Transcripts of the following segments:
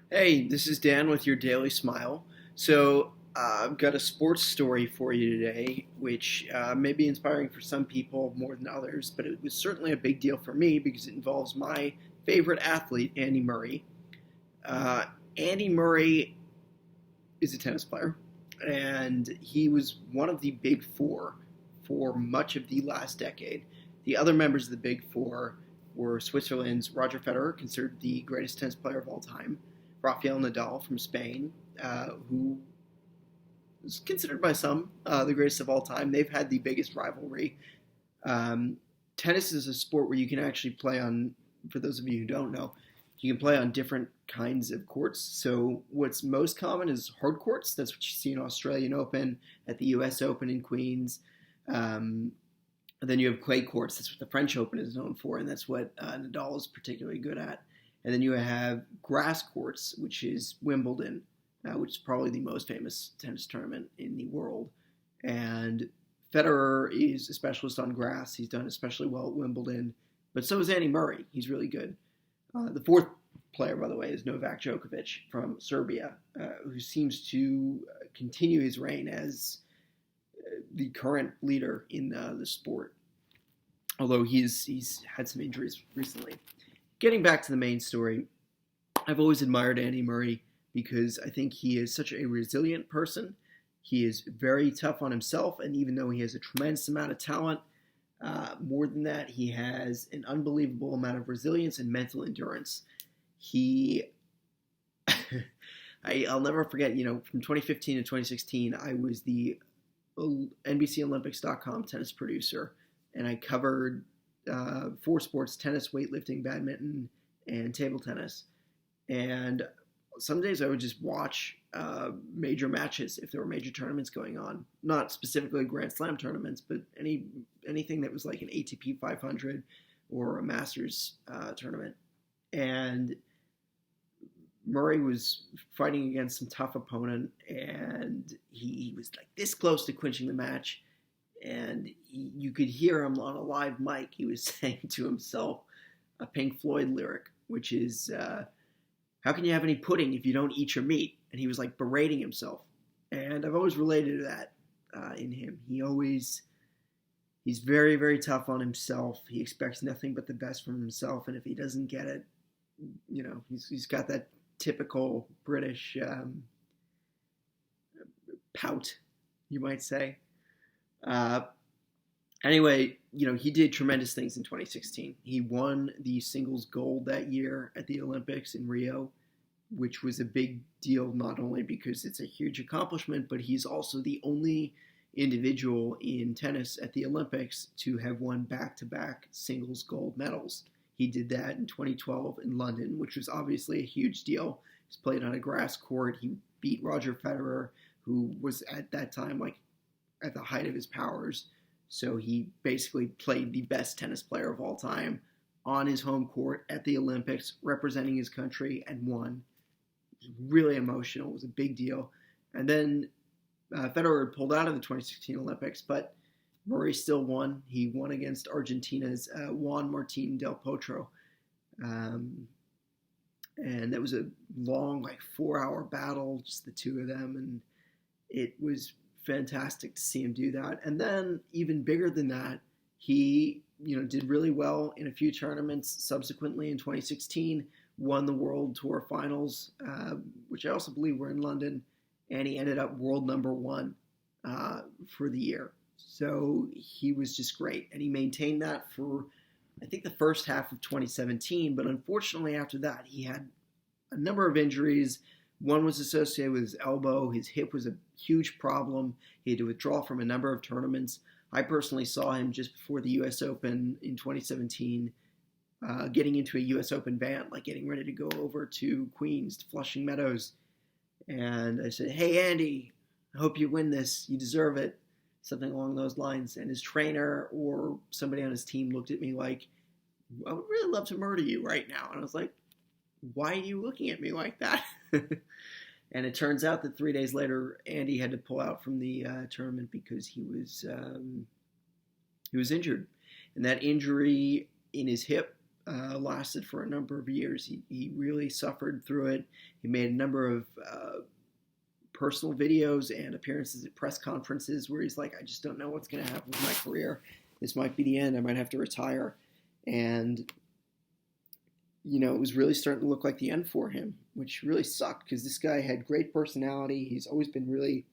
Hey, this is Dan with your Daily Smile. I've got a sports story for you today, which may be inspiring for some people more than others, but it was certainly a big deal for me because it involves my favorite athlete, Andy Murray. Uh, Andy Murray is a tennis player, and he was one of the big four for much of the last decade. The other members of the big four were Switzerland's Roger Federer, considered the greatest tennis player of all time, Rafael Nadal from Spain, who is considered by some the greatest of all time. They've had the biggest rivalry. Um, Tennis is a sport where you can actually play on, for those of you who don't know, you can play on different kinds of courts. So what's most common is hard courts. That's what you see in Australian Open, at the U.S. Open in Queens. Um, and then you have clay courts. That's what the French Open is known for, and that's what Nadal is particularly good at. And then you have grass courts, which is Wimbledon, which is probably the most famous tennis tournament in the world. And Federer is a specialist on grass. He's done especially well at Wimbledon, but so is Andy Murray. He's really good. The fourth player, by the way, is Novak Djokovic from Serbia, who seems to continue his reign as the current leader in the sport, although he's had some injuries recently. Getting back to the main story, I've always admired Andy Murray because I think he is such a resilient person. He is very tough on himself, and even though he has a tremendous amount of talent, more than that, he has an unbelievable amount of resilience and mental endurance. I'll never forget, from 2015 to 2016, I was the NBCOlympics.com tennis producer, and I covered four sports: tennis, weightlifting, badminton, and table tennis. And some days I would just watch major matches if there were major tournaments going on. Not specifically Grand Slam tournaments, but anything that was like an ATP 500 or a Masters tournament. And Murray was fighting against some tough opponent, and he was like this close to clinching the match. And you could hear him on a live mic. He was saying to himself a Pink Floyd lyric, which is, how can you have any pudding if you don't eat your meat? And he was like berating himself. And I've always related to that in him. He's very, very tough on himself. He expects nothing but the best from himself. And if he doesn't get it, he's got that typical British pout, you might say. Anyway, he did tremendous things in 2016. He won the singles gold that year at the Olympics in Rio, which was a big deal not only because it's a huge accomplishment, but he's also the only individual in tennis at the Olympics to have won back-to-back singles gold medals. He did that in 2012 in London, which was obviously a huge deal. He's played on a grass court. He beat Roger Federer, who was at that time like at the height of his powers. So he basically played the best tennis player of all time on his home court at the Olympics, representing his country, and won. It was really emotional. It was a big deal. And then Federer pulled out of the 2016 Olympics, but Murray still won. He won against Argentina's Juan Martín del Potro. And that was a long, 4-hour battle, just the two of them. And it was fantastic to see him do that. And then even bigger than that, he did really well in a few tournaments subsequently in 2016, won the World Tour Finals, which I also believe were in London, and he ended up world number one for the year. So he was just great, and he maintained that for, I think, the first half of 2017, but unfortunately after that, he had a number of injuries. One was associated with his elbow. His hip was a huge problem. He had to withdraw from a number of tournaments. I personally saw him just before the U.S. Open in 2017, getting into a U.S. Open van, getting ready to go over to Queens, to Flushing Meadows. And I said, "Hey, Andy, I hope you win this. You deserve it." Something along those lines. And his trainer or somebody on his team looked at me like, "I would really love to murder you right now." And I was like, "Why are you looking at me like that?" And it turns out that 3 days later, Andy had to pull out from the tournament because he was injured. And that injury in his hip lasted for a number of years. He really suffered through it. He made a number of personal videos and appearances at press conferences where he's like, I just don't know what's going to happen with my career. This might be the end. I might have to retire. And, it was really starting to look like the end for him, which really sucked because this guy had great personality. He's always been really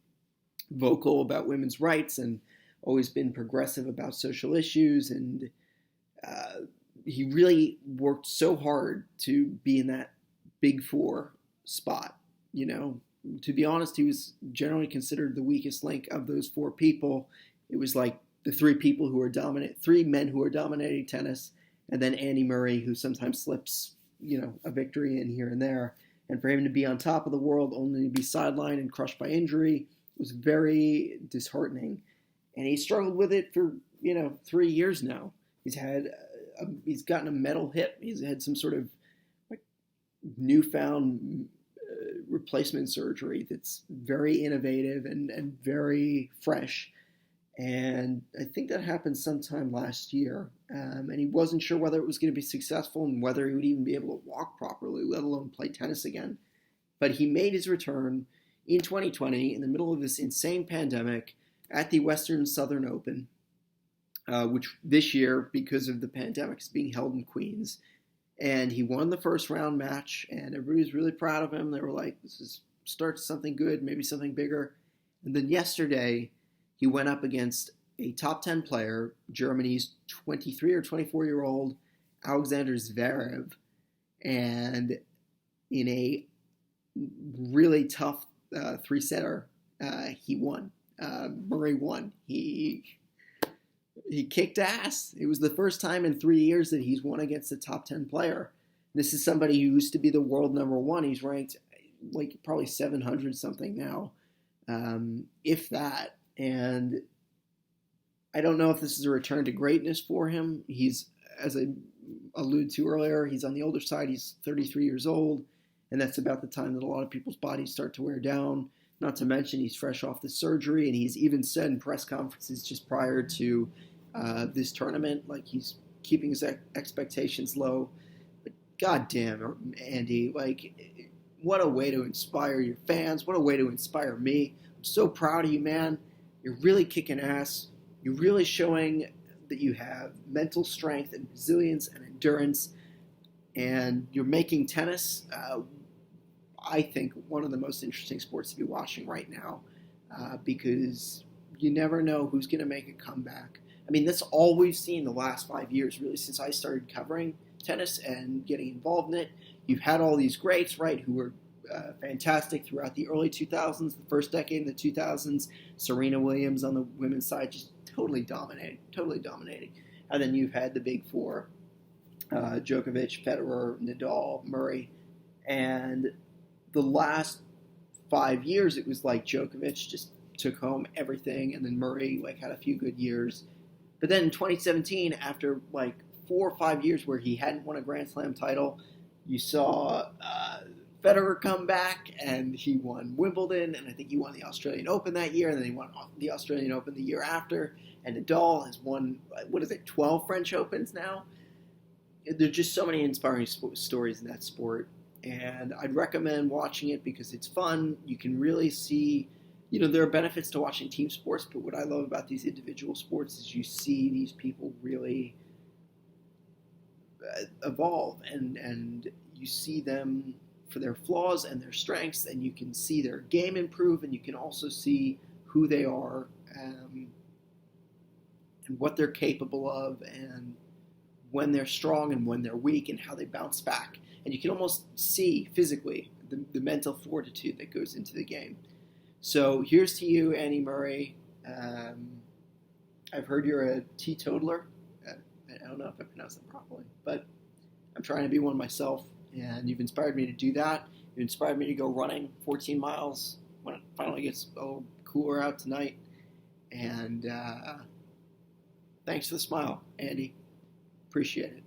vocal about women's rights and always been progressive about social issues. And he really worked so hard to be in that big four spot. To be honest, he was generally considered the weakest link of those four people. It was like the three men who are dominating tennis, and then Andy Murray, who sometimes slips, a victory in here and there. And for him to be on top of the world, only to be sidelined and crushed by injury, was very disheartening. And he struggled with it for, 3 years now. He's gotten a metal hip. He's had some sort of newfound replacement surgery that's very innovative and very fresh. And I think that happened sometime last year. And he wasn't sure whether it was going to be successful and whether he would even be able to walk properly, let alone play tennis again. But he made his return in 2020 in the middle of this insane pandemic at the Western Southern Open, which this year, because of the pandemic, is being held in Queens. And he won the first round match, and everybody was really proud of him. They were like, starts something good, maybe something bigger. And then yesterday, he went up against a top 10 player, Germany's 23 or 24-year-old Alexander Zverev. And in a really tough three-setter, he won. Murray won. He kicked ass. It was the first time in 3 years that he's won against a top 10 player. This is somebody who used to be the world number one. He's ranked probably 700 something now, if that. And I don't know if this is a return to greatness for him. He's, as I alluded to earlier, he's on the older side. He's 33 years old, and that's about the time that a lot of people's bodies start to wear down. Not to mention he's fresh off the surgery, and he's even said in press conferences just prior to this tournament, he's keeping his expectations low. But goddamn, Andy, what a way to inspire your fans. What a way to inspire me. I'm so proud of you, man. You're really kicking ass. You're really showing that you have mental strength and resilience and endurance, and you're making tennis, I think, one of the most interesting sports to be watching right now, because you never know who's going to make a comeback. I mean, that's all we've seen the last 5 years, really, since I started covering tennis and getting involved in it. You've had all these greats, right, who were fantastic throughout the early 2000s, the first decade in the 2000s. Serena Williams on the women's side just totally dominating. And then you've had the big four, Djokovic, Federer, Nadal, Murray. And the last 5 years, it was like Djokovic just took home everything, and then Murray had a few good years. But then in 2017, after 4 or 5 years where he hadn't won a Grand Slam title, you saw Federer come back, and he won Wimbledon, and I think he won the Australian Open that year, and then he won the Australian Open the year after. And Nadal has won, 12 French Opens now? There's just so many inspiring stories in that sport, and I'd recommend watching it because it's fun. You can really see, there are benefits to watching team sports, but what I love about these individual sports is you see these people really evolve, and you see them for their flaws and their strengths, and you can see their game improve, and you can also see who they are and what they're capable of, and when they're strong and when they're weak, and how they bounce back. And you can almost see physically the mental fortitude that goes into the game. So here's to you, Andy Murray. I've heard you're a teetotaler. I don't know if I pronounced that properly, but I'm trying to be one myself, and you've inspired me to do that. You've inspired me to go running 14 miles when it finally gets a little cooler out tonight. And thanks for the smile, Andy. Appreciate it.